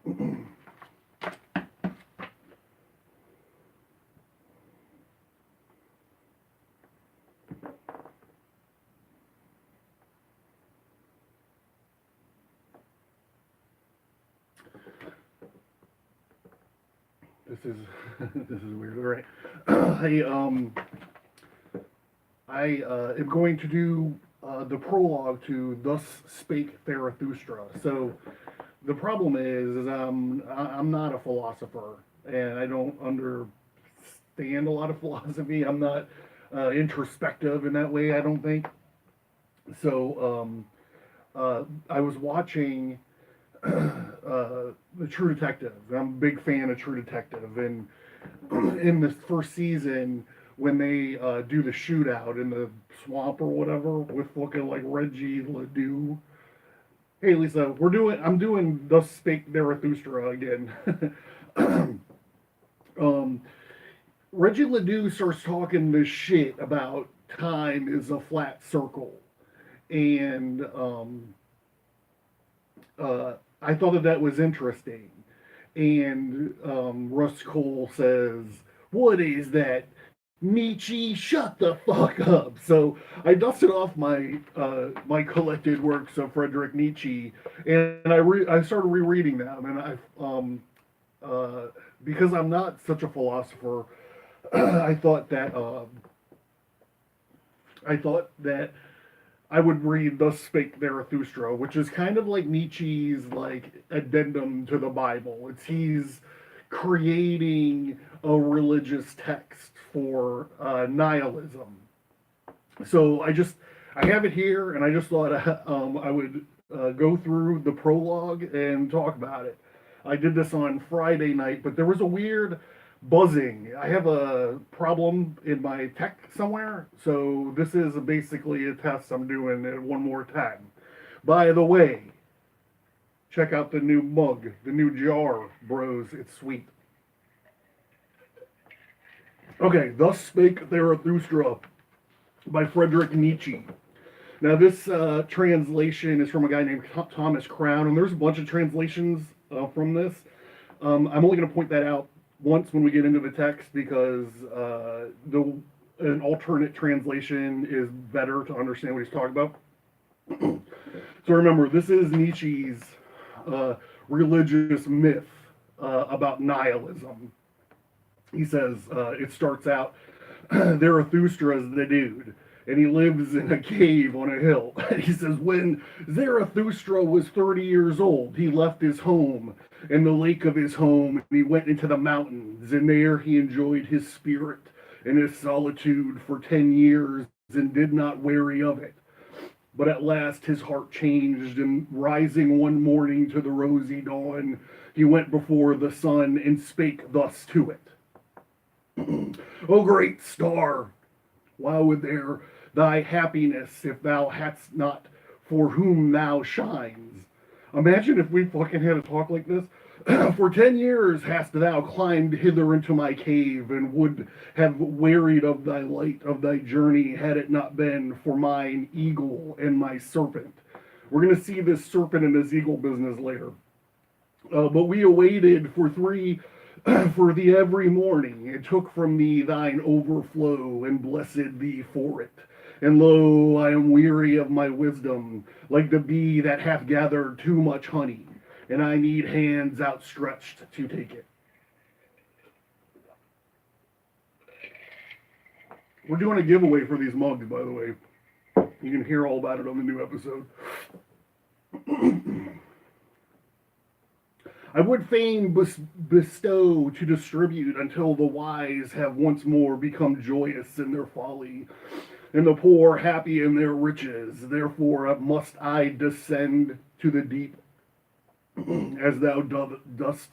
This is this is weird. All right. I am going to do the prologue to Thus Spake Zarathustra. So the problem is I'm not a philosopher, and I don't understand a lot of philosophy. I'm not introspective in that way. I don't think so. I was watching the True Detective. I'm a big fan of True Detective, and in this first season, when they do the shootout in the swamp or whatever with looking like Reggie Ledoux. Hey Lisa, I'm doing Thus Spake Zarathustra again. um, Reggie Ledoux starts talking this shit about time is a flat circle, and I thought that was interesting. And Russ Cole says, "What is that, Nietzsche? Shut the fuck up." So I dusted off my collected works of Friedrich Nietzsche, and I started rereading them, and because I'm not such a philosopher, I thought that I thought that I would read Thus Spake Zarathustra, which is kind of like Nietzsche's like addendum to the Bible. It's he's creating a religious text for nihilism. So I have it here, and I just thought I would go through the prologue and talk about it. I did this on Friday night, but there was a weird buzzing. I have a problem in my tech somewhere, so this is basically a test I'm doing at one more time. By the way, check out the new mug, the new jar, bros. It's sweet. Okay, Thus Spake Zarathustra by Friedrich Nietzsche. Now, this translation is from a guy named Thomas Crown, and there's a bunch of translations from this. I'm only going to point that out once when we get into the text because an alternate translation is better to understand what he's talking about. So remember, this is Nietzsche's religious myth about nihilism. He says it starts out, Zarathustra is the dude, and he lives in a cave on a hill. He says, when Zarathustra was 30 years old, he left his home and the lake of his home, and he went into the mountains, and there he enjoyed his spirit and his solitude for 10 years and did not weary of it. But at last his heart changed, and rising one morning to the rosy dawn, he went before the sun and spake thus to it. O great star, why would there thy happiness if thou hadst not for whom thou shines? Imagine if we fucking had a talk like this. For 10 years hast thou climbed hither into my cave, and would have wearied of thy light of thy journey, had it not been for mine eagle and my serpent. We're going to see this serpent and this eagle business later. But we awaited for thee every morning, and took from thee thine overflow, and blessed thee for it. And lo, I am weary of my wisdom, like the bee that hath gathered too much honey, and I need hands outstretched to take it. We're doing a giveaway for these mugs, by the way. You can hear all about it on the new episode. I would fain bestow to distribute until the wise have once more become joyous in their folly, and the poor happy in their riches. Therefore must I descend to the deep, as thou dost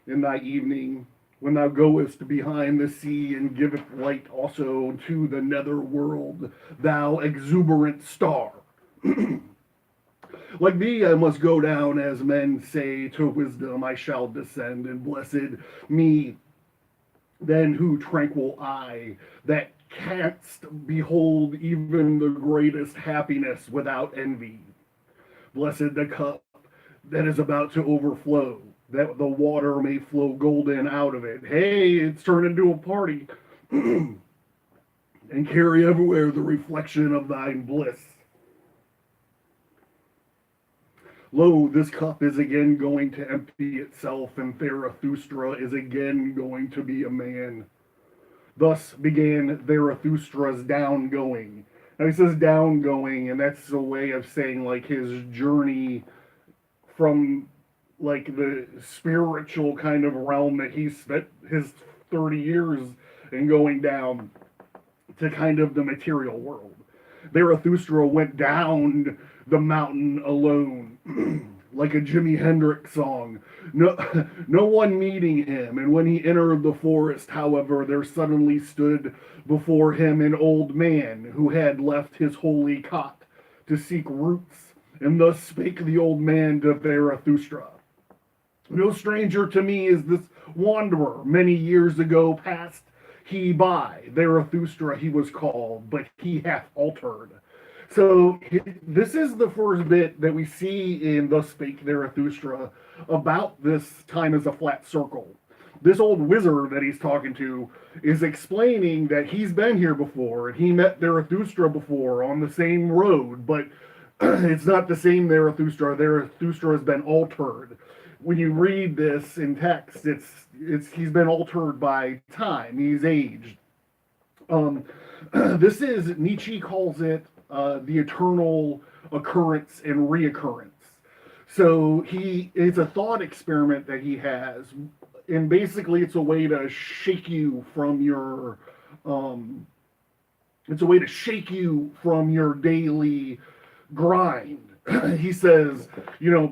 in thy evening, when thou goest behind the sea, and giveth light also to the nether world, thou exuberant star. Like thee I must go down, as men say, to wisdom I shall descend, and blessed me then who tranquil eye, that canst behold even the greatest happiness without envy. Blessed the cup that is about to overflow, that the water may flow golden out of it. Hey, it's turned into a party. And carry everywhere the reflection of thine bliss. Lo, this cup is again going to empty itself, and Zarathustra is again going to be a man. Thus began Zarathustra's downgoing. Now he says downgoing, and that's a way of saying like his journey from like the spiritual kind of realm that he spent his 30 years in going down to kind of the material world. Zarathustra went down the mountain alone, like a Jimi Hendrix song. No one meeting him, and when he entered the forest, however, there suddenly stood before him an old man who had left his holy cot to seek roots, and thus spake the old man to Zarathustra. No stranger to me is this wanderer. Many years ago passed he by. Zarathustra he was called, but he hath altered. So this is the first bit that we see in Thus Spake Zarathustra about this time as a flat circle. This old wizard that he's talking to is explaining that he's been here before, and he met Zarathustra before on the same road, but it's not the same Zarathustra. Zarathustra has been altered. When you read this in text, he's been altered by time. He's aged. This is, Nietzsche calls it the eternal occurrence and reoccurrence. So it's a thought experiment that he has, and basically it's a way to shake you from your daily grind. He says,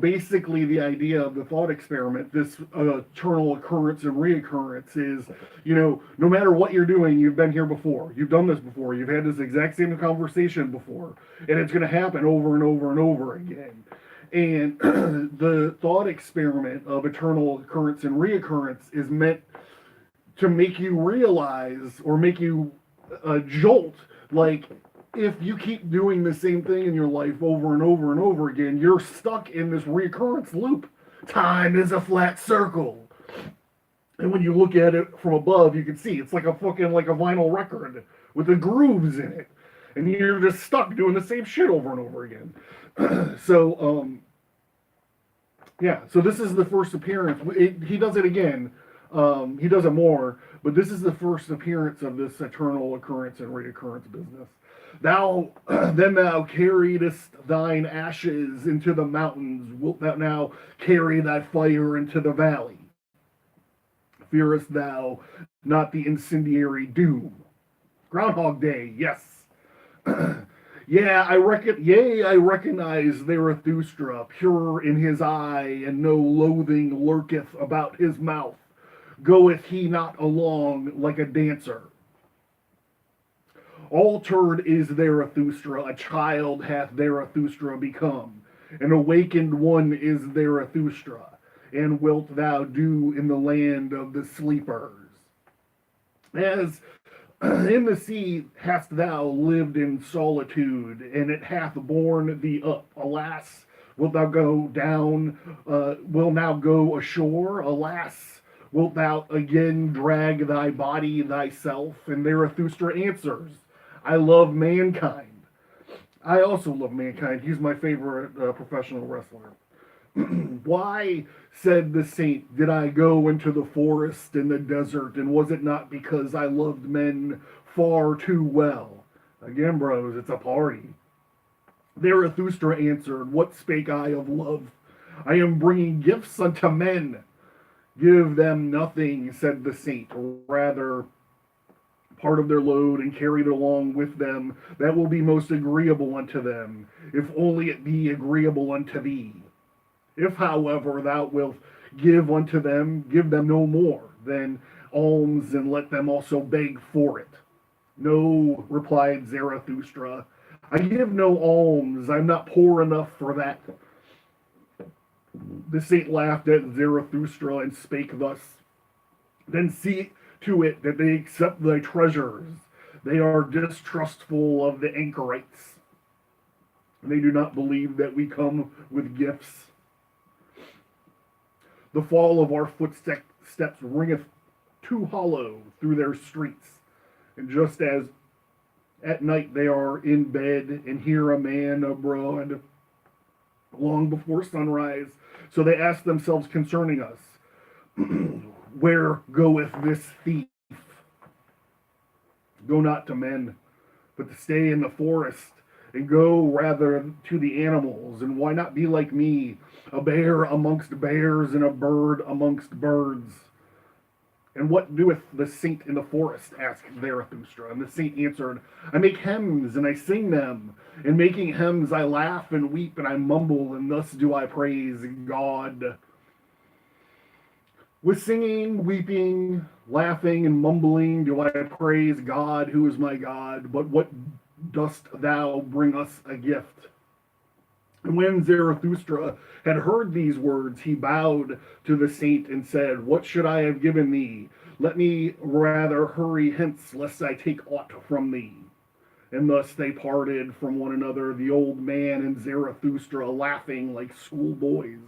basically the idea of the thought experiment, this eternal occurrence and reoccurrence is, no matter what you're doing, you've been here before. You've done this before. You've had this exact same conversation before. And it's going to happen over and over and over again. And the thought experiment of eternal occurrence and reoccurrence is meant to make you realize or make you jolt, like, if you keep doing the same thing in your life over and over and over again, you're stuck in this recurrence loop. Time is a flat circle. And when you look at it from above, you can see it's like a vinyl record with the grooves in it. And you're just stuck doing the same shit over and over again. So this is the first appearance. He does it again. He does it more, but this is the first appearance of this eternal occurrence and reoccurrence business. Then thou carriedest thine ashes into the mountains. Wilt thou now carry thy fire into the valley? Fearest thou not the incendiary doom? Groundhog Day, yes. I recognize Zarathustra, pure in his eye, and no loathing lurketh about his mouth. Goeth he not along like a dancer? Altered is Zarathustra, a child hath Zarathustra become. An awakened one is Zarathustra, and wilt thou do in the land of the sleepers. As in the sea hast thou lived in solitude, and it hath borne thee up. Alas, wilt thou go down, will now go ashore? Alas, wilt thou again drag thy body thyself? And Zarathustra answers, I love mankind. I also love mankind. He's my favorite professional wrestler. Why, said the saint, did I go into the forest and the desert, and was it not because I loved men far too well? Again, bros, it's a party. Zarathustra answered, what spake I of love? I am bringing gifts unto men. Give them nothing, said the saint, rather part of their load and carry it along with them. That will be most agreeable unto them, if only it be agreeable unto thee. If, however, thou wilt give unto them, give them no more than alms, and let them also beg for it. No, replied Zarathustra, I give no alms. I'm not poor enough for that. The saint laughed at Zarathustra and spake thus, then see to it that they accept thy treasures. They are distrustful of the anchorites. They do not believe that we come with gifts. The fall of our footsteps ringeth too hollow through their streets. And just as at night they are in bed and hear a man abroad long before sunrise, so they ask themselves concerning us, where goeth this thief? Go not to men, but to stay in the forest, and go rather to the animals. And why not be like me, a bear amongst bears and a bird amongst birds? And what doeth the saint in the forest? Asked Zarathustra. And the saint answered, I make hymns and I sing them. In making hymns I laugh and weep and I mumble, and thus do I praise God. With singing, weeping, laughing, and mumbling do I praise God, who is my God. But what dost thou bring us a gift? And when Zarathustra had heard these words, he bowed to the saint and said, What should I have given thee? Let me rather hurry hence, lest I take aught from thee. And thus they parted from one another, the old man and Zarathustra, laughing like schoolboys.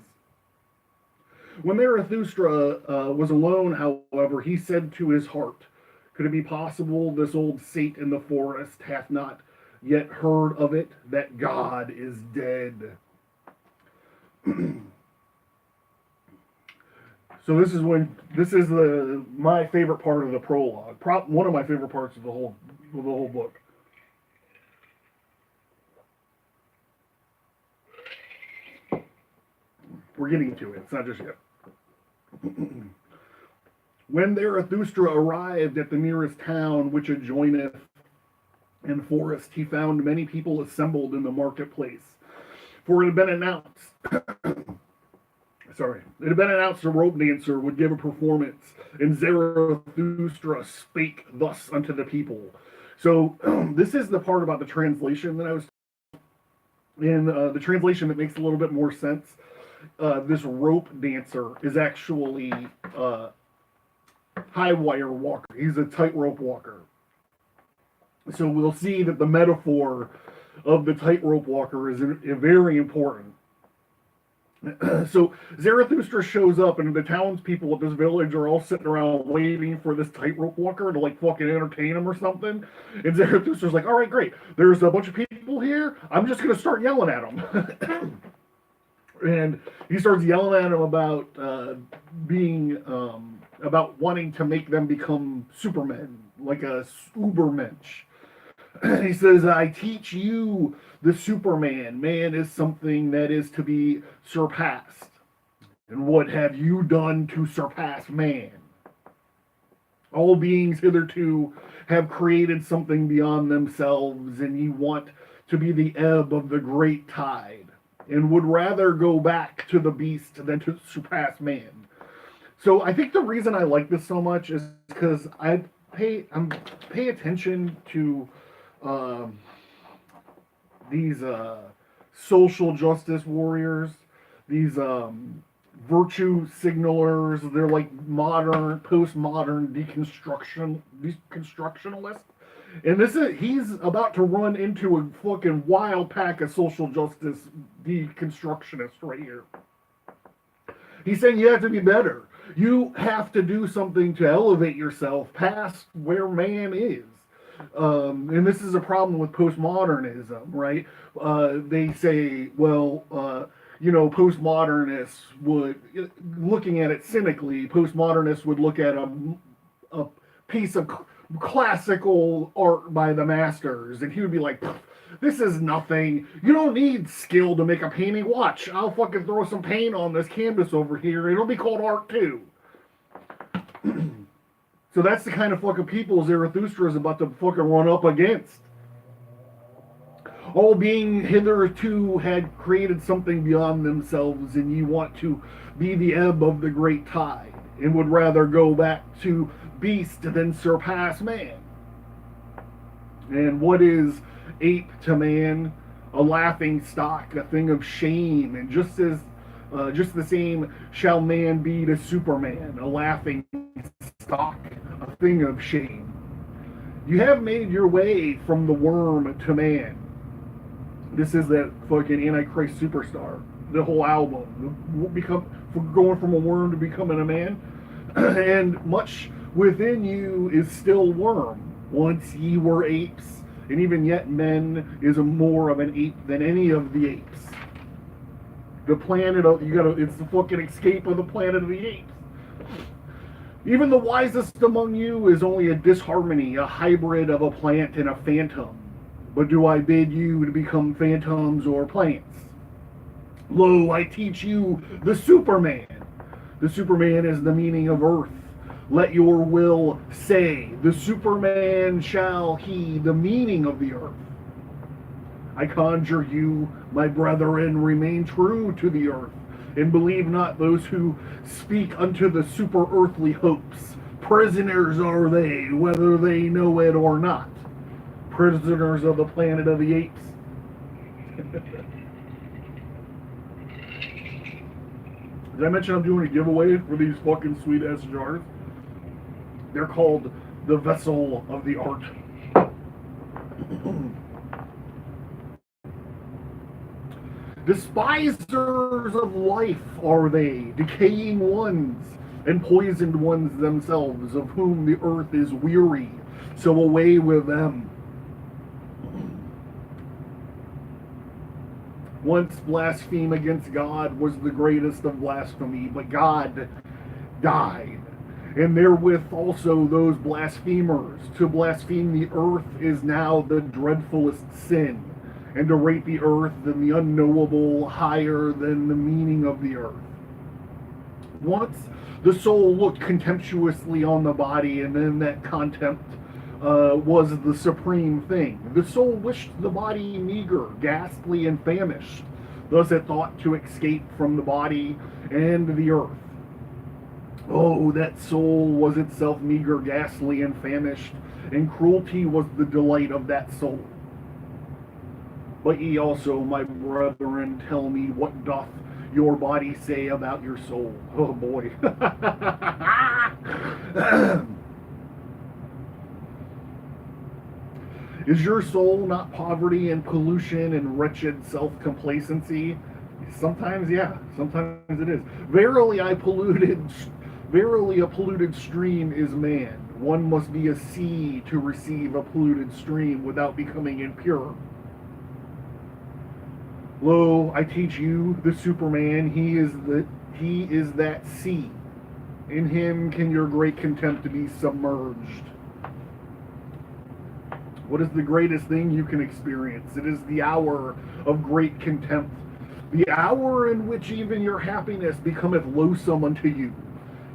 When Zarathustra was alone, however, he said to his heart, Could it be possible this old saint in the forest hath not yet heard of it, that God is dead? So this is my favorite part of the prologue. One of my favorite parts of the whole book. We're getting to it. It's not just yet. When Zarathustra arrived at the nearest town which adjoineth in forest, he found many people assembled in the marketplace. For it had been announced, a rope dancer would give a performance, and Zarathustra spake thus unto the people. So this is the part about the translation that I was in the translation that makes a little bit more sense. This rope dancer is actually high wire walker. He's a tightrope walker. So we'll see that the metaphor of the tightrope walker is very important. So Zarathustra shows up, and the townspeople at this village are all sitting around waiting for this tightrope walker to like fucking entertain him or something. And Zarathustra's like, all right, great. There's a bunch of people here. I'm just going to start yelling at them. And he starts yelling at them about about wanting to make them become supermen, like a ubermensch. He says, I teach you the Superman. Man is something that is to be surpassed. And what have you done to surpass man? All beings hitherto have created something beyond themselves, and ye want to be the ebb of the great tide, and would rather go back to the beast than to surpass man. So I think the reason I like this so much is because I pay attention to these social justice warriors, these virtue signalers. They're like modern, postmodern deconstructionalists. And he's about to run into a fucking wild pack of social justice deconstructionists right here. He's saying you have to be better. You have to do something to elevate yourself past where man is. And this is a problem with postmodernism, right? They say, well, postmodernists would, looking at it cynically, postmodernists would look at a piece of classical art by the masters, and he would be like, this is nothing. You don't need skill to make a painting. Watch, I'll fucking throw some paint on this canvas over here. It'll be called art too. So that's the kind of fucking people Zarathustra is about to fucking run up against. All being hitherto had created something beyond themselves, and ye want to be the ebb of the great tide, and would rather go back to beast than surpass man. And what is ape to man? A laughing stock, a thing of shame, and just the same shall man be to Superman, a laughing stock, a thing of shame. You have made your way from the worm to man. This is that fucking Antichrist Superstar. The whole album. going from a worm to becoming a man. And much within you is still worm. Once ye were apes, and even yet men is more of an ape than any of the apes. The planet of, it's the fucking escape of the planet of the apes. Even the wisest among you is only a disharmony, a hybrid of a plant and a phantom. But do I bid you to become phantoms or plants? Lo, I teach you the Superman. The Superman is the meaning of earth. Let your will say, the Superman shall he the meaning of the earth. I conjure you, my brethren, remain true to the earth, and believe not those who speak unto the super earthly hopes. Prisoners are they, whether they know it or not. Prisoners of the planet of the apes. Did I mention I'm doing a giveaway for these fucking sweet ass jars? They're called the Vessel of the Art. Despisers of life are they, decaying ones, and poisoned ones themselves, of whom the earth is weary, so away with them. Once blaspheme against God was the greatest of blasphemy, but God died, and therewith also those blasphemers. To blaspheme the earth is now the dreadfulest sin, and to rate the earth than the unknowable higher than the meaning of the earth. Once the soul looked contemptuously on the body, and then that contempt was the supreme thing. The soul wished the body meager, ghastly, and famished. Thus it thought to escape from the body and the earth. Oh, that soul was itself meager, ghastly, and famished, and cruelty was the delight of that soul. But ye also, my brethren, tell me, what doth your body say about your soul? Oh boy. Is your soul not poverty and pollution and wretched self-complacency? Sometimes, yeah. Sometimes it is. Verily a polluted stream is man. One must be a sea to receive a polluted stream without becoming impure. Lo, I teach you the Superman. He is that sea. In him can your great contempt be submerged. What is the greatest thing you can experience? It is the hour of great contempt. The hour in which even your happiness becometh loathsome unto you.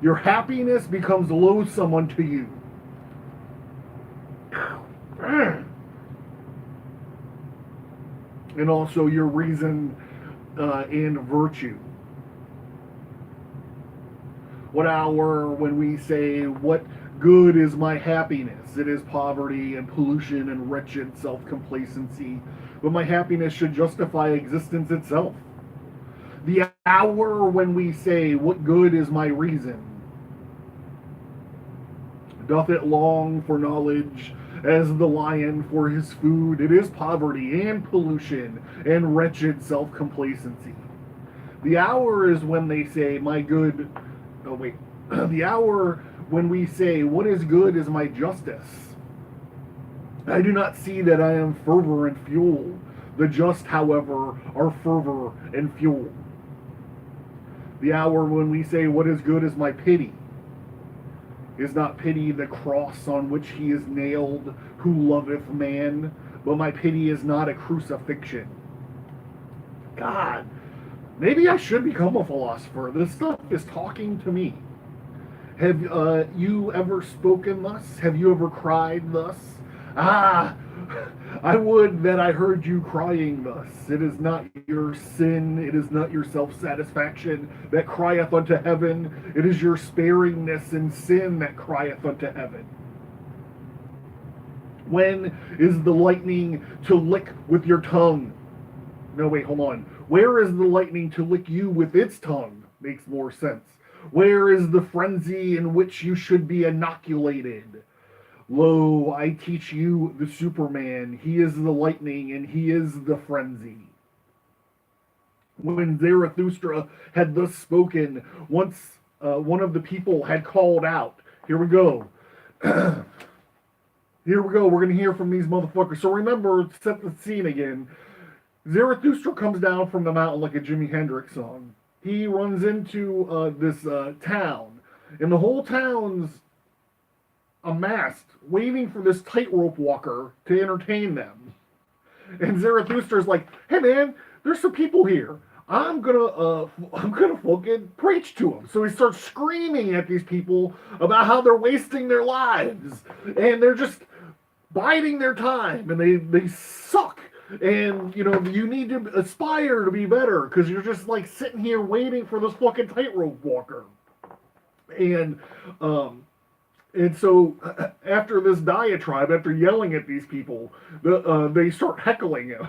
Your happiness becomes loathsome unto you. And also your reason and virtue. What hour when we say, what good is my happiness? It is poverty and pollution and wretched self-complacency. But my happiness should justify existence itself. The hour when we say, what good is my reason? Doth it long for knowledge as the lion for his food? It is poverty and pollution and wretched self-complacency. The hour is when they say, my good... Oh, wait. The hour when we say, what is good is my justice. I do not see that I am fervor and fuel. The just, however, are fervor and fuel. The hour when we say, what is good is my pity. Is not pity the cross on which he is nailed, who loveth man, but my pity is not a crucifixion. God, maybe I should become a philosopher. This stuff is talking to me. Have you ever spoken thus? Have you ever cried thus? Ah, I would that I heard you crying thus. It is not your sin, it is not your self-satisfaction that crieth unto heaven. It is your sparingness and sin that crieth unto heaven. When is the lightning to lick with your tongue? No, wait, hold on. Where is the lightning to lick you with its tongue? Makes more sense. Where is the frenzy in which you should be inoculated? Lo, I teach you the Superman. He is the lightning and he is the frenzy. When Zarathustra had thus spoken, once one of the people had called out, here we go. Here we go. We're going to hear from these motherfuckers. So remember, set the scene again. Zarathustra comes down from the mountain like a Jimi Hendrix song. He runs into this town, and the whole town's amassed, waiting for this tightrope walker to entertain them. And Zarathustra's like, "Hey man, there's some people here. I'm gonna fucking preach to them." So he starts screaming at these people about how they're wasting their lives, and they're just biding their time, and they suck. And you need to aspire to be better because you're just like sitting here waiting for this fucking tightrope walker. And so after this diatribe, after yelling at these people, they start heckling him.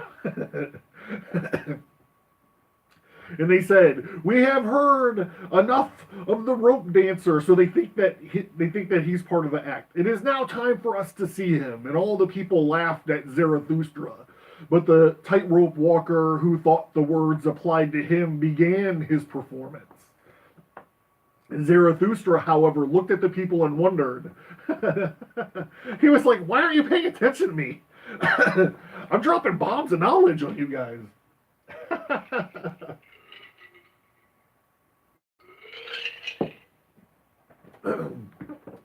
And they said, "We have heard enough of the rope dancer." So they think that he's part of the act. "It is now time for us to see him." And all the people laughed at Zarathustra. But the tightrope walker, who thought the words applied to him, began his performance. Zarathustra, however, looked at the people and wondered. He was like, "Why aren't you paying attention to me? I'm dropping bombs of knowledge on you guys."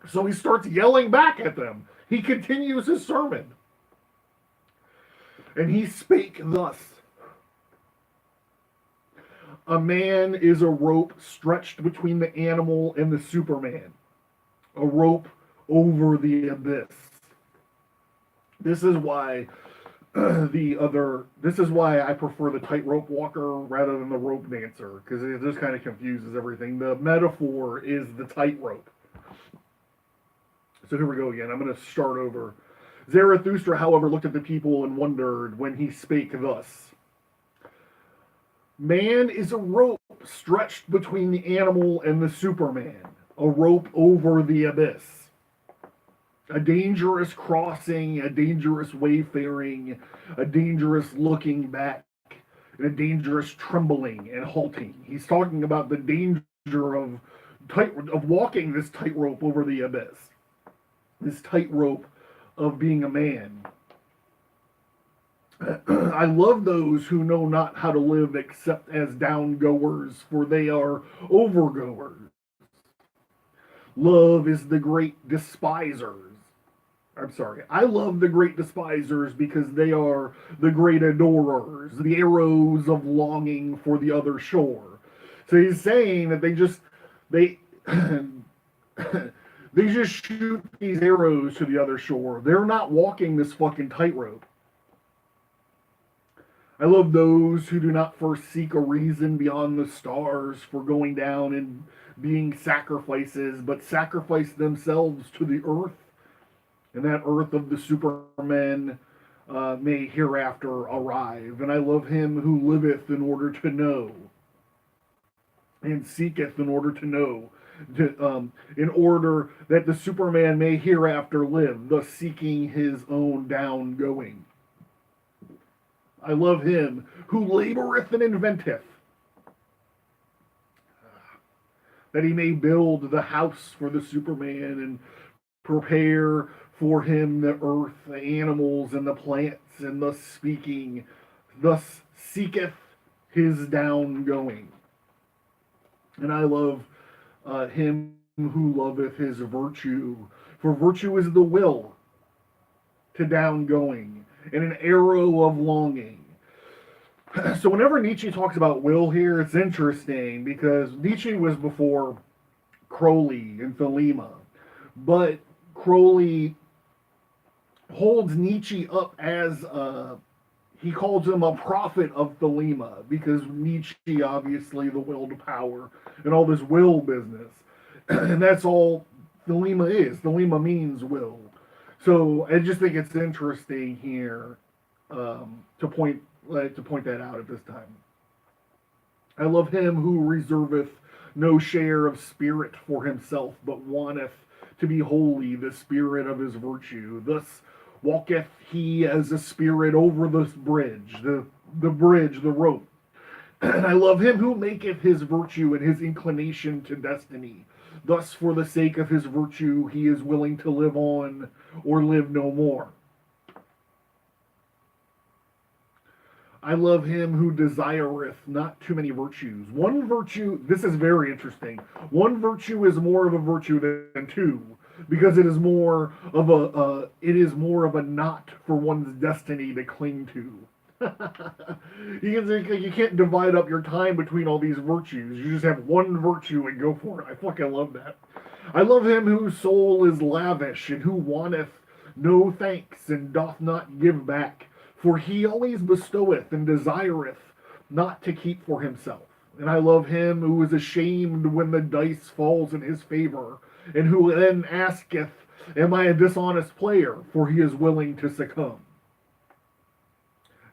So he starts yelling back at them. He continues his sermon. And he spake thus: "A man is a rope stretched between the animal and the Superman, a rope over the abyss." This is why this is why I prefer the tightrope walker rather than the rope dancer, because it just kind of confuses everything. The metaphor is the tightrope. So here we go again. I'm going to start over. Zarathustra, however, looked at the people and wondered when he spake thus: "Man is a rope stretched between the animal and the Superman, a rope over the abyss. A dangerous crossing, a dangerous wayfaring, a dangerous looking back, and a dangerous trembling and halting." He's talking about the danger of walking this tightrope over the abyss. This tightrope of being a man. "I love those who know not how to live except as downgoers, for they are overgoers. Love is the great despisers. I love the great despisers because they are the great adorers, the arrows of longing for the other shore." So he's saying that they they just shoot these arrows to the other shore. They're not walking this fucking tightrope. "I love those who do not first seek a reason beyond the stars for going down and being sacrifices, but sacrifice themselves to the earth, and that earth of the Superman may hereafter arrive. And I love him who liveth in order to know, and seeketh in order to know, in order that the Superman may hereafter live, thus seeking his own down going. I love him who laboreth and inventeth, that he may build the house for the Superman and prepare for him the earth, the animals, and the plants, and thus seeketh his down going. And I love him who loveth his virtue, for virtue is the will to down going, and an arrow of longing." So whenever Nietzsche talks about will here, it's interesting because Nietzsche was before Crowley and Thelema, but Crowley holds Nietzsche up as he calls him a prophet of Thelema, because Nietzsche, obviously, the will to power and all this will business. And that's all Thelema is. Thelema means will. So I just think it's interesting here to point that out at this time. "I love him who reserveth no share of spirit for himself, but wanteth to be holy the spirit of his virtue. Thus walketh he as a spirit over this bridge, the rope, And I love him who maketh his virtue and his inclination to destiny. Thus, for the sake of his virtue, he is willing to live on or live no more. I love him who desireth not too many virtues. One virtue, this is very interesting. One virtue is more of a virtue than two, because it is more of a knot for one's destiny to cling to. You can't divide up your time between all these virtues. You just have one virtue and go for it. I fucking love that. I love him whose soul is lavish and who wanteth no thanks and doth not give back. For he always bestoweth and desireth not to keep for himself. And I love him who is ashamed when the dice falls in his favor, and who then asketh, am I a dishonest player? For he is willing to succumb.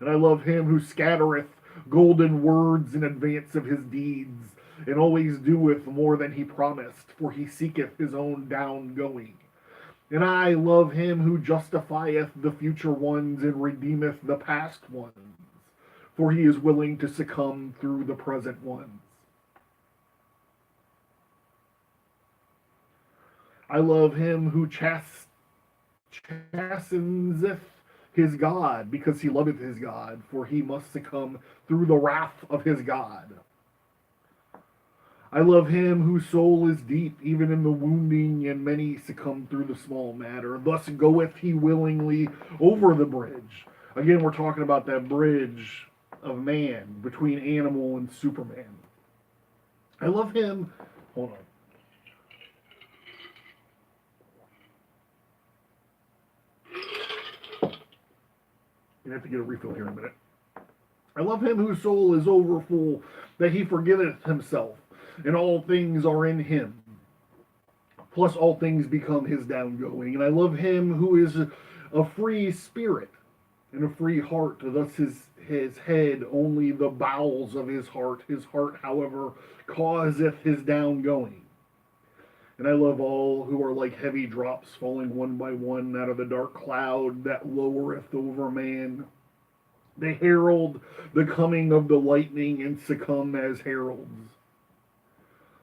And I love him who scattereth golden words in advance of his deeds, and always doeth more than he promised, for he seeketh his own down going. And I love him who justifieth the future ones and redeemeth the past ones, for he is willing to succumb through the present ones. I love him who chasteneth his God, because he loveth his God, for he must succumb through the wrath of his God. I love him whose soul is deep, even in the wounding, and many succumb through the small matter. Thus goeth he willingly over the bridge. Again, we're talking about that bridge of man between animal and Superman. I love him. Hold on. You have to get a refill here in a minute. I love him whose soul is overfull, that he forgetteth himself, and all things are in him. Plus all things become his downgoing. And I love him who is a free spirit and a free heart. Thus his head only the bowels of his heart. His heart, however, causeth his downgoing. And I love all who are like heavy drops falling one by one out of the dark cloud that lowereth over man. They herald the coming of the lightning and succumb as heralds.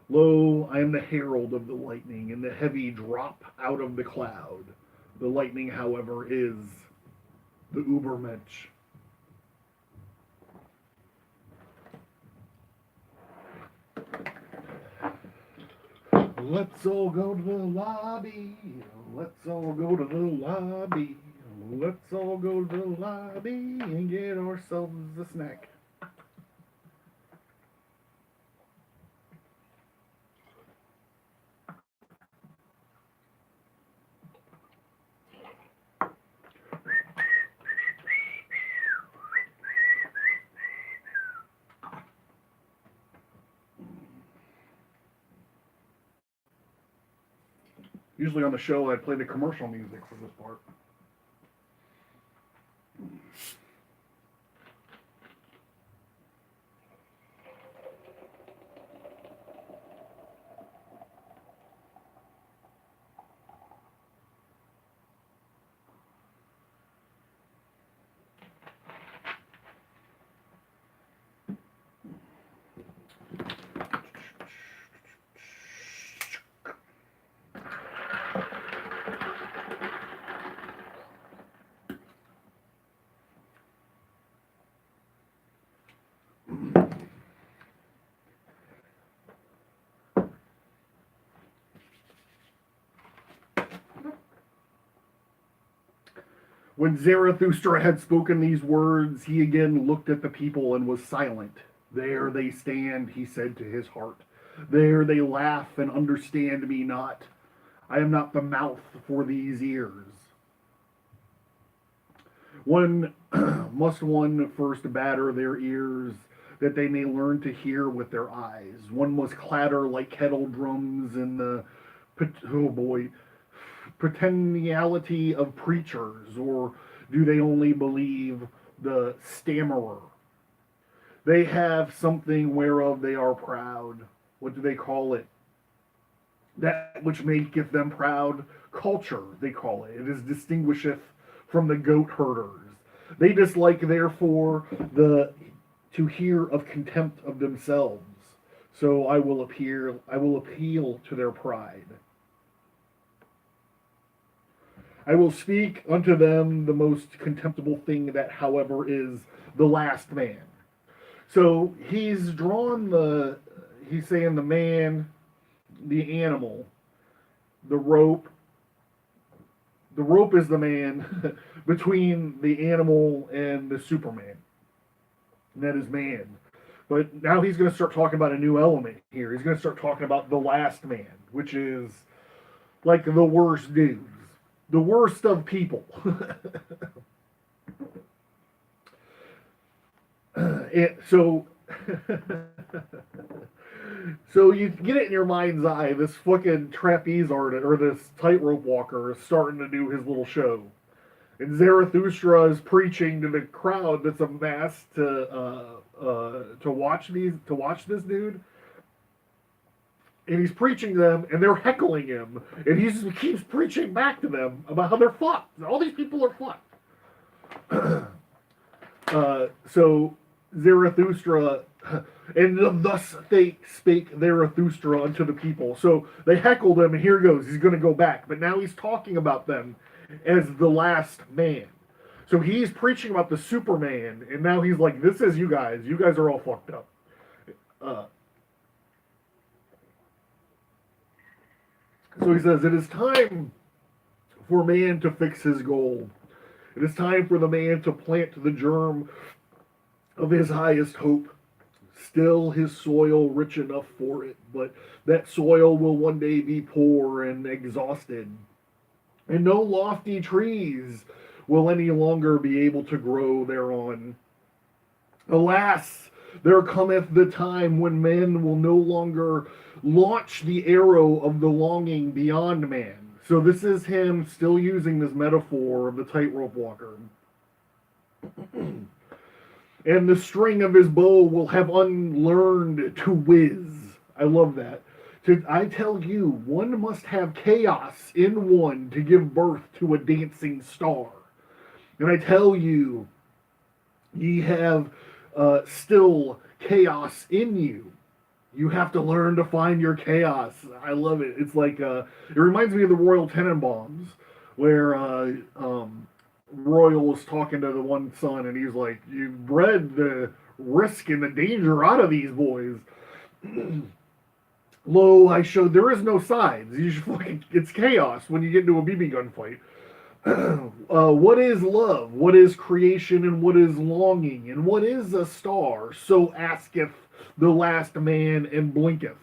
Lo, I am the herald of the lightning and the heavy drop out of the cloud. The lightning, however, is the Ubermensch. Let's all go to the lobby. Let's all go to the lobby. Let's all go to the lobby and get ourselves a snack. Usually on the show, I'd play the commercial music for this part. When Zarathustra had spoken these words, he again looked at the people and was silent. There they stand, he said to his heart. There they laugh and understand me not. I am not the mouth for these ears. One must one first batter their ears, that they may learn to hear with their eyes. One must clatter like kettle drums in the, oh boy, pretentiality of preachers, or do they only believe the stammerer? They have something whereof they are proud. What do they call it? That which maketh them proud, culture, they call it. It is distinguisheth from the goat herders. They dislike, therefore, the to hear of contempt of themselves. So I will appeal to their pride. I will speak unto them the most contemptible thing that, however, is the last man. So he's saying the man, the animal, the rope. The rope is the man between the animal and the Superman. And that is man. But now he's going to start talking about a new element here. He's going to start talking about the last man, which is like the worst dudes, the worst of people. So, so you get it in your mind's eye. This fucking trapeze artist or this tightrope walker is starting to do his little show, and Zarathustra is preaching to the crowd that's amassed to watch this dude. And he's preaching to them, and they're heckling him, and he just keeps preaching back to them about how they're fucked. All these people are fucked. So Zarathustra, and thus they spake Zarathustra unto the people. So they heckled him, and here he goes. He's going to go back, but now he's talking about them as the last man. So he's preaching about the Superman, and now he's like, "This is you guys. You guys are all fucked up." So he says, "It is time for man to fix his goal. It is time for the man to plant the germ of his highest hope. Still his soil rich enough for it, but that soil will one day be poor and exhausted, and no lofty trees will any longer be able to grow thereon. Alas, there cometh the time when men will no longer launch the arrow of the longing beyond man." So this is him still using this metaphor of the tightrope walker. "And the string of his bow will have unlearned to whiz." I love that. I tell you, one must have chaos in one to give birth to a dancing star. And I tell you, ye have still chaos in you. You have to learn to find your chaos. I love it. It's like, it reminds me of the Royal Tenenbaums, where Royal was talking to the one son, and he's like, "You bred the risk and the danger out of these boys. Lo, I showed there is no sides. You should fucking, it's chaos when you get into a BB gun fight. What is love? What is creation? And what is longing? And what is a star? So asketh the last man and blinketh.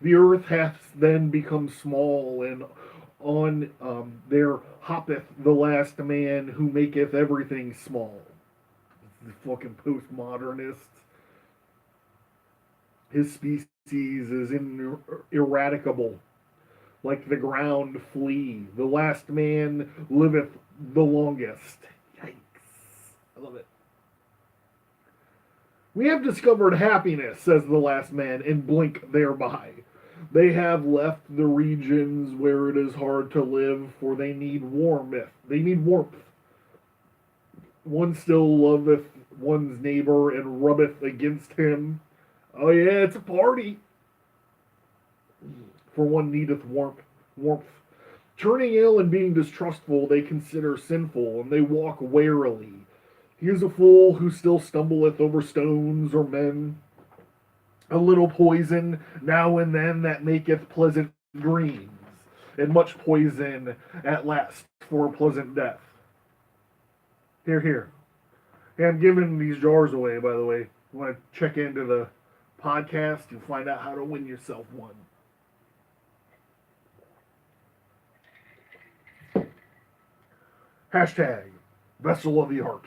The earth hath then become small, and on there hoppeth the last man who maketh everything small." The fucking postmodernist. "His species is ineradicable, like the ground flea. The last man liveth the longest." Yikes. I love it. "We have discovered happiness," says the last man, "and blink thereby. They have left the regions where it is hard to live, for they need warmth. One still loveth one's neighbor and rubbeth against him. Oh yeah, it's a party. For one needeth warmth. Turning ill and being distrustful, they consider sinful, and they walk warily. He is a fool who still stumbleth over stones or men. A little poison now and then that maketh pleasant dreams, and much poison at last for a pleasant death." Here, here. Hey, I'm giving these jars away, by the way. You want to check into the podcast and find out how to win yourself one. Hashtag vessel of the heart.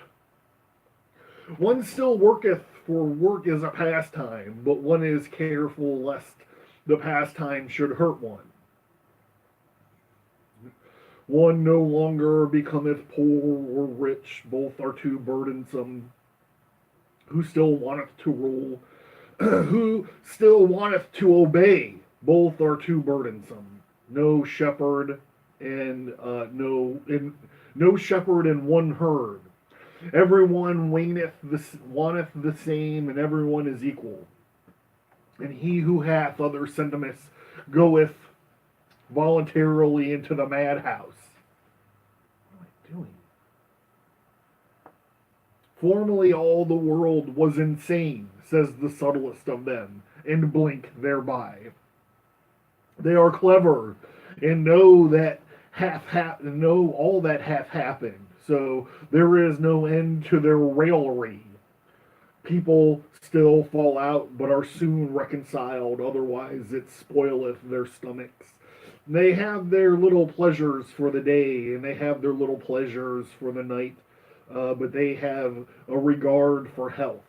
"One still worketh, for work is a pastime, but one is careful lest the pastime should hurt one. One no longer becometh poor or rich, both are too burdensome. Who still wanteth to rule, who still wanteth to obey, both are too burdensome. No shepherd and no shepherd and one herd. Everyone wanteth the same, and everyone is equal. And he who hath other sentiments goeth voluntarily into the madhouse. What am I doing? Formerly all the world was insane, says the subtlest of them, and blink thereby. They are clever and know all that hath happened. So there is no end to their raillery. People still fall out, but are soon reconciled, otherwise it spoileth their stomachs. They have their little pleasures for the day, and they have their little pleasures for the night, but they have a regard for health.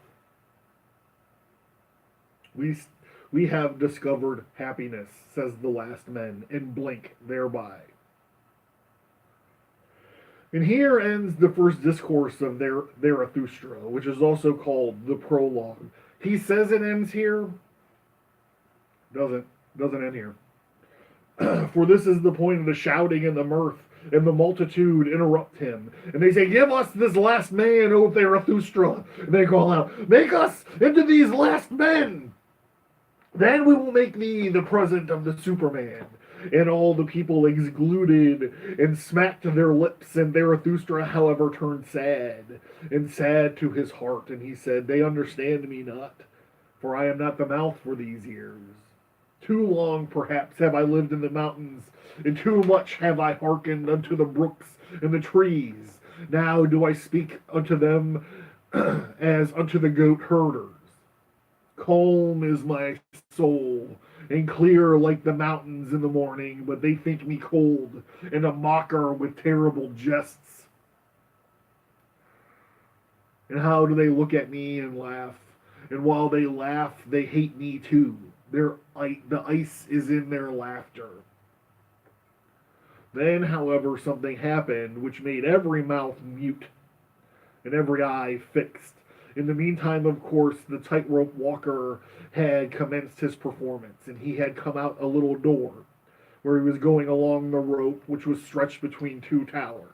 We have discovered happiness, says the last men, and blink thereby. And here ends the first discourse of Zarathustra, which is also called the Prolog. He says it ends here, doesn't end here. For this is the point of the shouting and the mirth, and the multitude interrupt him. And they say, give us this last man, O Zarathustra. And they call out, make us into these last men. Then we will make thee the present of the Superman. And all the people excluded and smacked their lips, and Zarathustra, however, turned sad, and sad to his heart. And he said, they understand me not, for I am not the mouth for these ears. Too long, perhaps, have I lived in the mountains, and too much have I hearkened unto the brooks and the trees. Now do I speak unto them as unto the goat herders. Calm is my soul, and clear like the mountains in the morning, but they think me cold, and a mocker with terrible jests. And how do they look at me and laugh? And while they laugh, they hate me too. The ice is in their laughter. Then, however, something happened which made every mouth mute and every eye fixed. In the meantime, of course, the tightrope walker had commenced his performance, and he had come out a little door where he was going along the rope, which was stretched between two towers,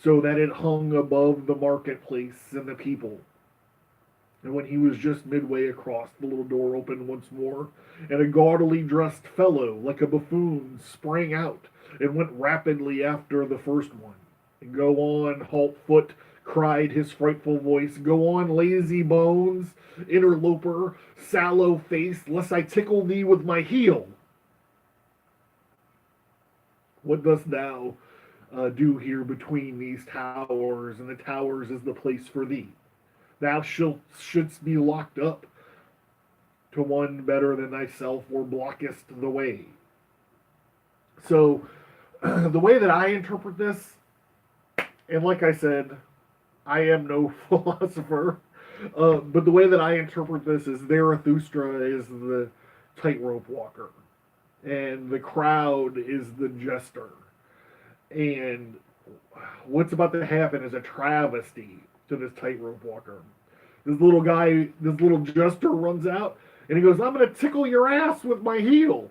so that it hung above the marketplace and the people. And when he was just midway across, the little door opened once more, and a gaudily dressed fellow, like a buffoon, sprang out and went rapidly after the first one. And go on, halt foot, cried his frightful voice. Go on, lazy bones, interloper, sallow face, lest I tickle thee with my heel. What dost thou do here between these towers? And the towers is the place for thee. Thou shouldst be locked up to one better than thyself, or blockest the way. So, the way that I interpret this, and like I said, I am no philosopher, but the way that I interpret this is Zarathustra is the tightrope walker, and the crowd is the jester. And what's about to happen is a travesty to this tightrope walker. This little guy, this little jester runs out, and he goes, I'm going to tickle your ass with my heel.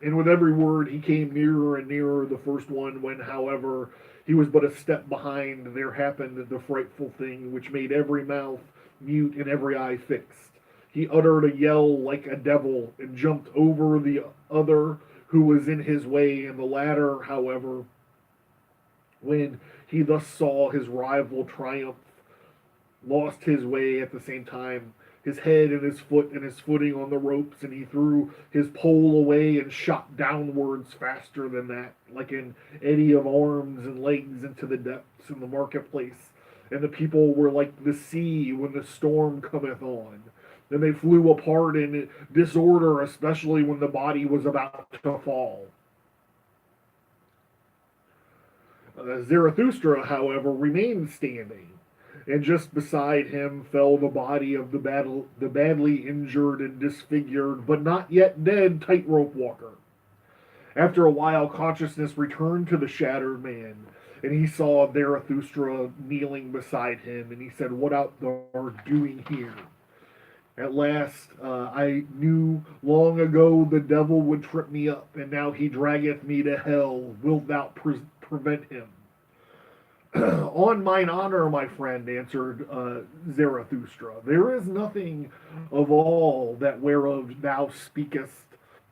And with every word, he came nearer and nearer the first one, when, however, he was but a step behind, there happened the frightful thing which made every mouth mute and every eye fixed. He uttered a yell like a devil, and jumped over the other who was in his way, and the latter, however, when he thus saw his rival triumph, lost his way at the same time, his head and his foot and his footing on the ropes, and he threw his pole away and shot downwards faster than that, like an eddy of arms and legs into the depths in the marketplace. And the people were like the sea when the storm cometh on. And they flew apart in disorder, especially when the body was about to fall. Zarathustra, however, remained standing, and just beside him fell the body of the badly injured and disfigured, but not yet dead, tightrope walker. After a while, consciousness returned to the shattered man, and he saw Zarathustra kneeling beside him, and he said, what art thou doing here? At last, I knew long ago the devil would trip me up, and now he draggeth me to hell. Wilt thou prevent him. On mine honor, my friend, answered Zarathustra, there is nothing of all that whereof thou speakest.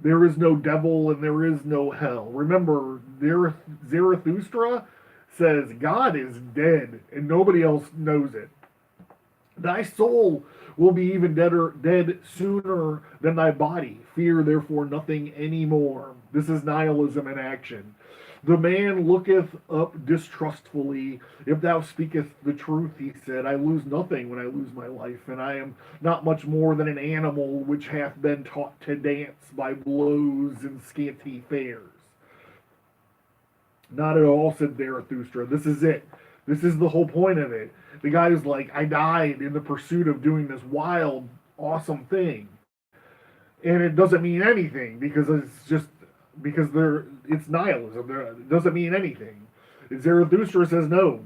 There is no devil and there is no hell. Remember, Zarathustra says God is dead and nobody else knows it. Thy soul will be even dead sooner than thy body. Fear therefore nothing any more. This is nihilism in action. The man looketh up distrustfully. If thou speakest the truth, he said, I lose nothing when I lose my life, and I am not much more than an animal which hath been taught to dance by blows and scanty fares. Not at all, said Zarathustra. This is it. This is the whole point of it. The guy is like, I died in the pursuit of doing this wild, awesome thing. And it doesn't mean anything because it's nihilism. It doesn't mean anything. Zarathustra says, no,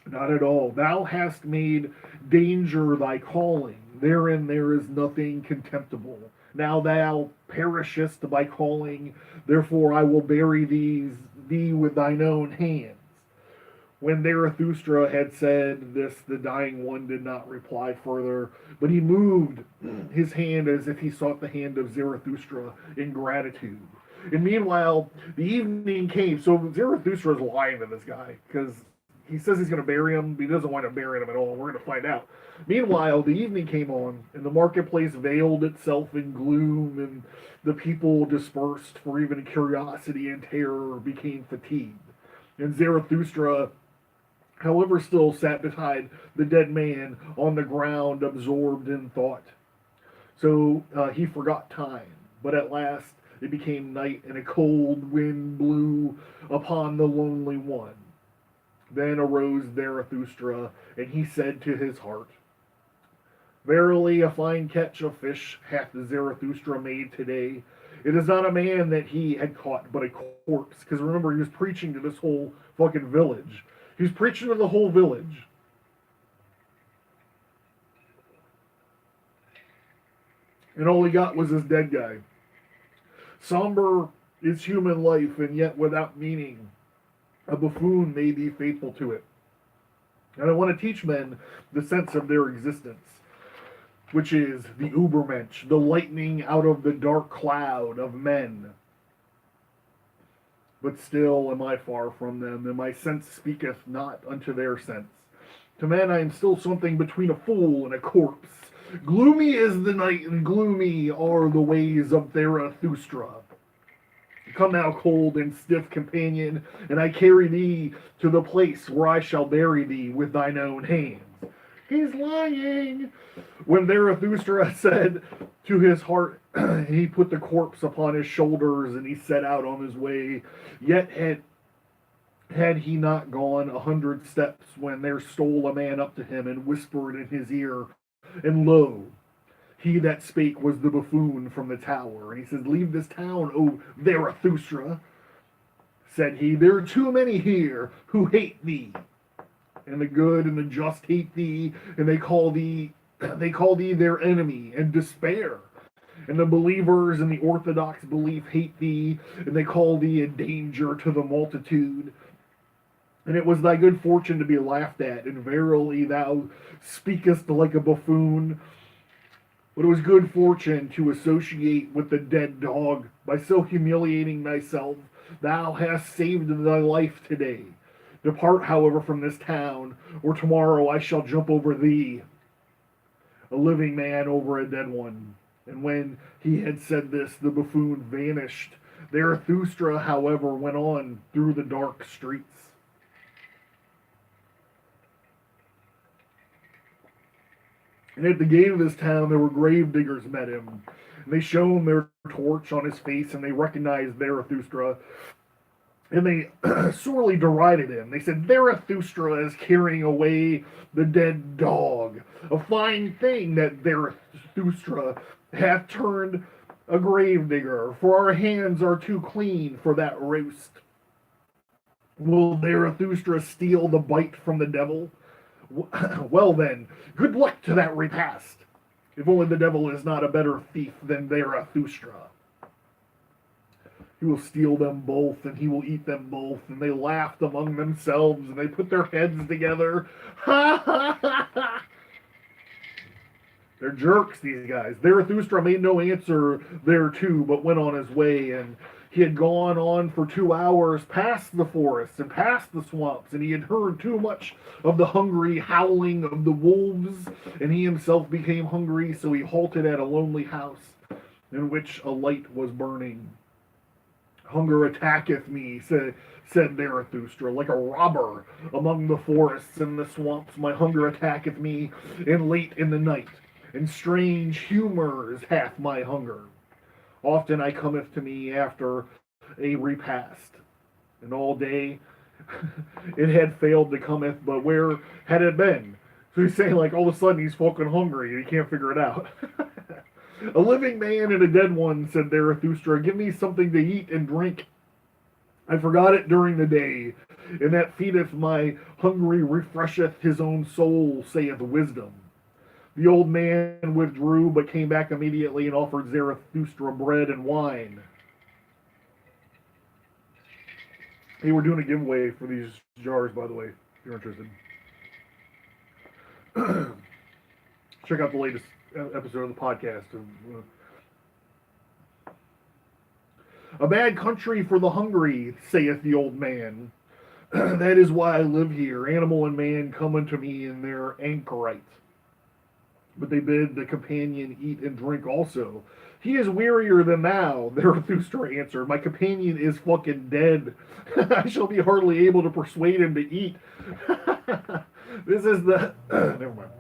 not at all. Thou hast made danger thy calling. Therein there is nothing contemptible. Now thou perishest by calling. Therefore I will bury thee with thine own hands. When Zarathustra had said this, the dying one did not reply further, but he moved his hand as if he sought the hand of Zarathustra in gratitude. And meanwhile, the evening came. So Zarathustra is lying to this guy because he says he's going to bury him, but he doesn't want to bury him at all. We're going to find out. Meanwhile, the evening came on, and the marketplace veiled itself in gloom, and the people dispersed, for even curiosity and terror became fatigued. And Zarathustra, however, still sat beside the dead man on the ground, absorbed in thought. So he forgot time, but at last it became night, and a cold wind blew upon the lonely one. Then arose Zarathustra, and he said to his heart, Verily, a fine catch of fish hath Zarathustra made today. It is not a man that he had caught, but a corpse. Because remember, he was preaching to this whole fucking village. He was preaching to the whole village. And all he got was this dead guy. Somber is human life, and yet without meaning. A buffoon may be faithful to it. And I want to teach men the sense of their existence, which is the Ubermensch, the lightning out of the dark cloud of men. But still am I far from them, and my sense speaketh not unto their sense. To men I am still something between a fool and a corpse. Gloomy is the night, and gloomy are the ways of Zarathustra. Come now, cold and stiff companion, and I carry thee to the place where I shall bury thee with thine own hands. He's lying. When Zarathustra said to his heart, he put the corpse upon his shoulders, and he set out on his way. Yet had he not gone 100 steps when there stole a man up to him and whispered in his ear, and lo, he that spake was the buffoon from the tower. And he says, Leave this town, O Zarathustra, said he. There are too many here who hate thee. And the good and the just hate thee, and they call thee their enemy and despair. And the believers in the orthodox belief hate thee, and they call thee a danger to the multitude. And it was thy good fortune to be laughed at, and verily thou speakest like a buffoon. But it was good fortune to associate with the dead dog. By so humiliating thyself, thou hast saved thy life today. Depart, however, from this town, or tomorrow I shall jump over thee, a living man over a dead one. And when he had said this, the buffoon vanished. Zarathustra, however, went on through the dark streets. And at the gate of this town, there were grave diggers met him. And they shone their torch on his face, and they recognized Zarathustra. And they sorely derided him. They said, Zarathustra is carrying away the dead dog. A fine thing that Zarathustra hath turned a grave digger, for our hands are too clean for that roast. Will Zarathustra steal the bite from the devil? Well then, good luck to that repast, if only the devil is not a better thief than Zarathustra. He will steal them both, and he will eat them both. And they laughed among themselves, and they put their heads together. Ha ha ha ha! They're jerks, these guys. Zarathustra made no answer thereto, but went on his way, and he had gone on for 2 hours past the forests and past the swamps, and he had heard too much of the hungry howling of the wolves, and he himself became hungry, so he halted at a lonely house in which a light was burning. Hunger attacketh me, said Zarathustra, like a robber among the forests and the swamps. My hunger attacketh me, and late in the night, and strange humours hath my hunger. Often I cometh to me after a repast, and all day it had failed to cometh, but where had it been? So he's saying, like, all of a sudden he's fucking hungry, and he can't figure it out. A living man and a dead one, said Zarathustra, give me something to eat and drink. I forgot it during the day, and that feedeth my hungry refresheth his own soul, saith wisdom. The old man withdrew, but came back immediately and offered Zarathustra bread and wine. Hey, we're doing a giveaway for these jars, by the way, if you're interested. Check out the latest episode of the podcast. A bad country for the hungry, saith the old man. That is why I live here. Animal and man come unto me in their anchorite. But they bid the companion eat and drink also. He is wearier than thou, Zarathustra answered. My companion is fucking dead. I shall be hardly able to persuade him to eat. This is the... never mind.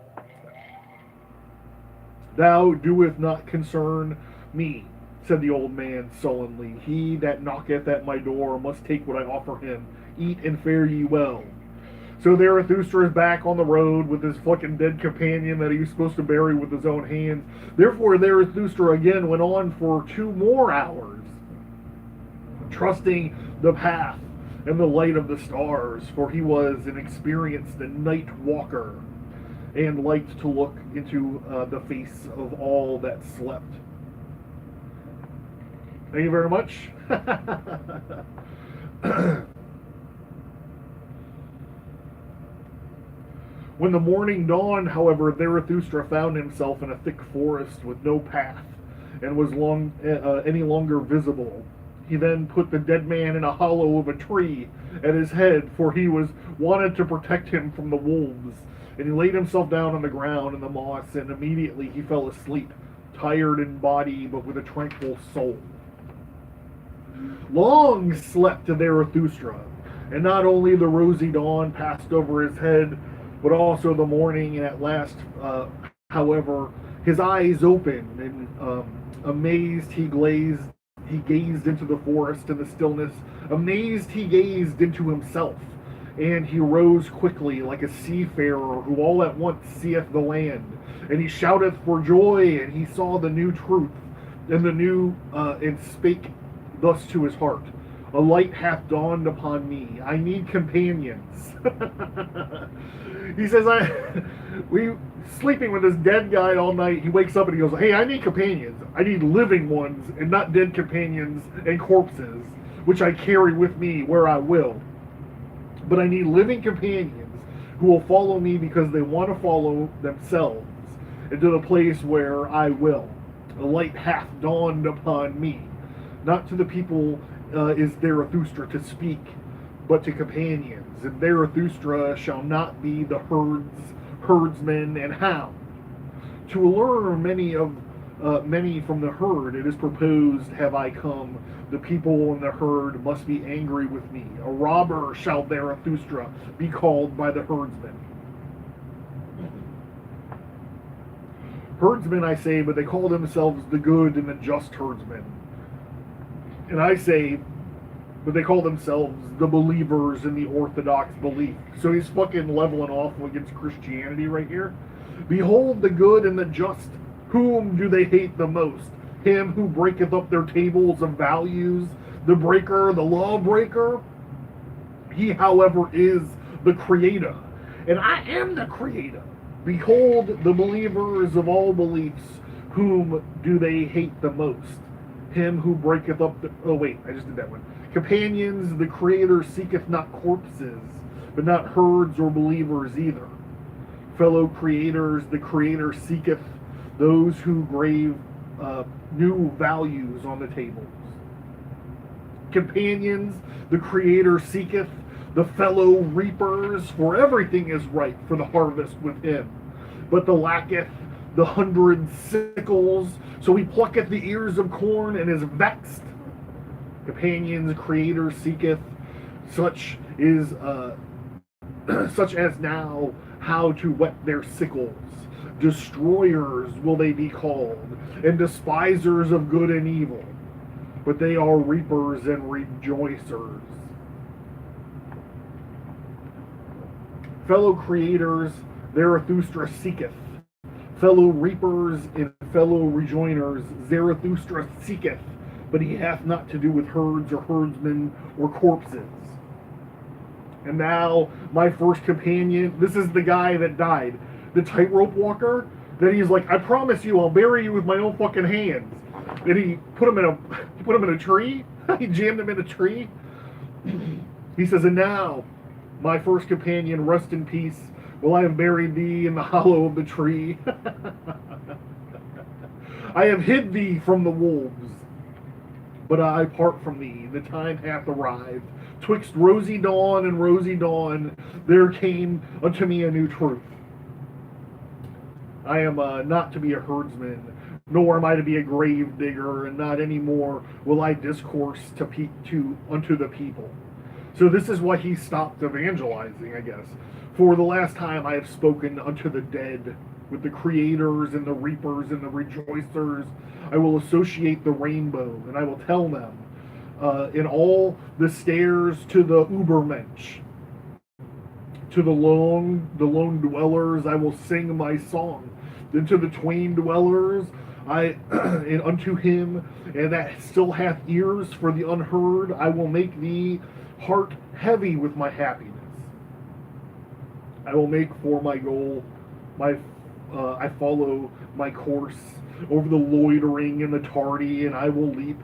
Thou doeth not concern me, said the old man sullenly. He that knocketh at my door must take what I offer him. Eat and fare ye well. So Zarathustra is back on the road with his fucking dead companion that he was supposed to bury with his own hands. Therefore Zarathustra again went on for 2 more hours, trusting the path and the light of the stars, for he was an experienced night walker, and liked to look into the face of all that slept. Thank you very much. When the morning dawned, however, Zarathustra found himself in a thick forest with no path, and was any longer visible. He then put the dead man in a hollow of a tree at his head, for he wanted to protect him from the wolves. And he laid himself down on the ground in the moss, and immediately he fell asleep, tired in body, but with a tranquil soul. Long slept Zarathustra, and not only the rosy dawn passed over his head, but also the morning, and at last, however, his eyes opened, and amazed he gazed into the forest and the stillness. Amazed he gazed into himself, and he rose quickly like a seafarer who all at once seeth the land, and he shouteth for joy, and he saw the new truth, and the new, and spake thus to his heart. A light hath dawned upon me. I need companions. He says, we sleeping with this dead guy all night. He wakes up and he goes, hey, I need companions. I need living ones and not dead companions and corpses, which I carry with me where I will. But I need living companions who will follow me because they want to follow themselves into the place where I will. A light hath dawned upon me. Not to the people is Zarathustra to speak, but to companions. And Zarathustra shall not be the herdsman and hound. To allure many from the herd, it is proposed, have I come. The people in the herd must be angry with me. A robber shall Zarathustra be called by the herdsmen. Herdsmen, I say, but they call themselves the good and the just herdsmen. And I say, but they call themselves the believers in the orthodox belief. So he's fucking leveling off against Christianity right here. Behold the good and the just. Whom do they hate the most? Him who breaketh up their tables of values, the breaker, the lawbreaker? He, however, is the creator, and I am the creator. Behold the believers of all beliefs. Whom do they hate the most? him who breaketh up the... Oh, wait, I just did that one. Companions, the Creator seeketh not corpses, but not herds or believers either. Fellow creators, the Creator seeketh those who grave new values on the tables. Companions, the Creator seeketh the fellow reapers, for everything is ripe for the harvest with him. But the lacketh the 100 sickles, so he plucketh the ears of corn and is vexed. Companions, Creator seeketh such is such as now how to whet their sickles. Destroyers will they be called, and despisers of good and evil, but they are reapers and rejoicers. Fellow creators, Zarathustra seeketh. Fellow reapers and fellow rejoiners, Zarathustra seeketh, but he hath not to do with herds or herdsmen or corpses. And now, my first companion, this is the guy that died, the tightrope walker, that he's like, I promise you, I'll bury you with my own fucking hands. And he put him in a tree. He jammed him in a tree. He says, and now, my first companion, rest in peace. Well, I have buried thee in the hollow of the tree. I have hid thee from the wolves, but I part from thee. The time hath arrived. Twixt rosy dawn, there came unto me a new truth. I am not to be a herdsman, nor am I to be a grave digger, and not any more will I discourse unto the people. So this is why he stopped evangelizing, I guess. For the last time I have spoken unto the dead, with the creators and the reapers and the rejoicers. I will associate the rainbow, and I will tell them in all the stairs to the Ubermensch, to the lone dwellers, I will sing my song. Then to the twain dwellers, and unto him, and that still hath ears for the unheard, I will make thee heart heavy with my happiness. I will make for my goal, I follow my course over the loitering and the tardy, and I will leap.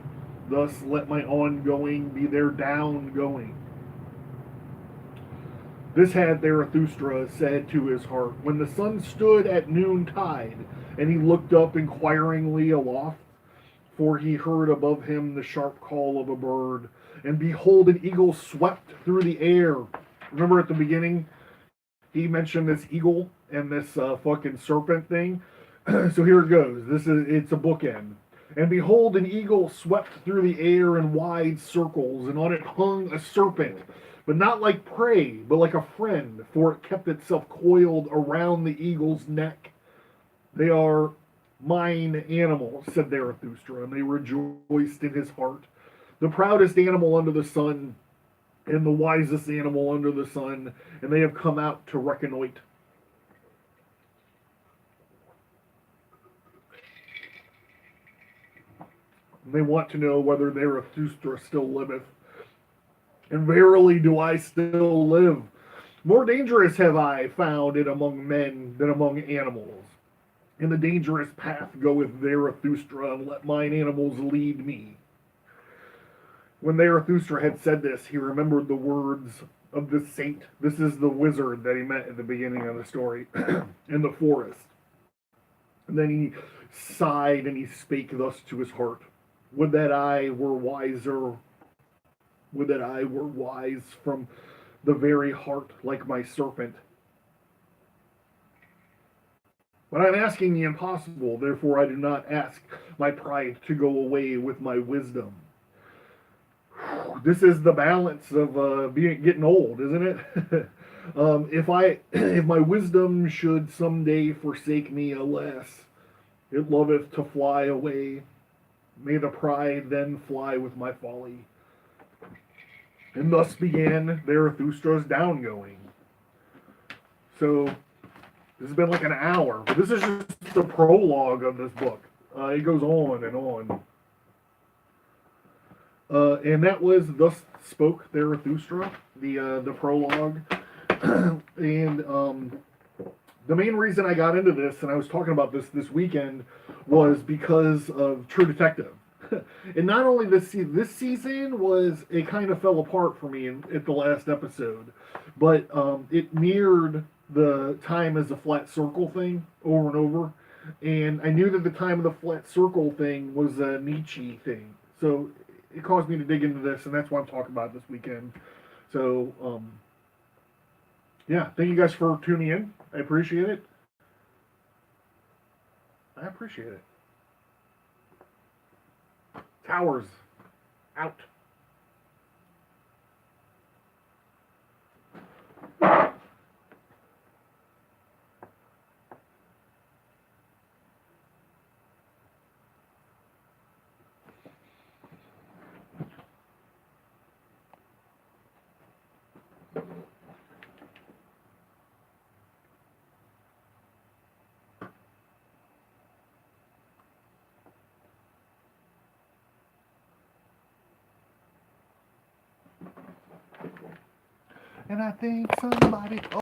Thus let my ongoing be their down going. This had Zarathustra said to his heart, when the sun stood at noontide, and he looked up inquiringly aloft, for he heard above him the sharp call of a bird, and behold, an eagle swept through the air. Remember at the beginning, he mentioned this eagle and this fucking serpent thing. So here it goes. It's a bookend. And behold, an eagle swept through the air in wide circles, and on it hung a serpent, but not like prey, but like a friend, for it kept itself coiled around the eagle's neck. They are mine animals, said Zarathustra, and they rejoiced in his heart. The proudest animal under the sun, and the wisest animal under the sun, and they have come out to reconnoit. They want to know whether Zarathustra still liveth. And verily do I still live. More dangerous have I found it among men than among animals. In the dangerous path goeth Zarathustra, and let mine animals lead me. When Zarathustra had said this, he remembered the words of the saint. This is the wizard that he met at the beginning of the story, in the forest. And then he sighed, and he spake thus to his heart. Would that I were wiser. Would that I were wise from the very heart, like my serpent. But I'm asking the impossible, therefore I do not ask my pride to go away with my wisdom. This is the balance of getting old, isn't it? If my wisdom should someday forsake me, alas, it loveth to fly away. May the pride then fly with my folly. And thus began Zarathustra's downgoing. So, this has been like an hour, but this is just the prologue of this book. It goes on and on. And that was Thus Spoke Zarathustra, the prologue. And the main reason I got into this, and I was talking about this weekend, was because of True Detective. And not only this season was it kind of fell apart for me at the last episode, but it mirrored the time as a flat circle thing over and over. And I knew that the time of the flat circle thing was a Nietzsche thing. So it caused me to dig into this, and that's what I'm talking about this weekend. So, yeah, thank you guys for tuning in. I appreciate it. I appreciate it. Towers out. And I think somebody.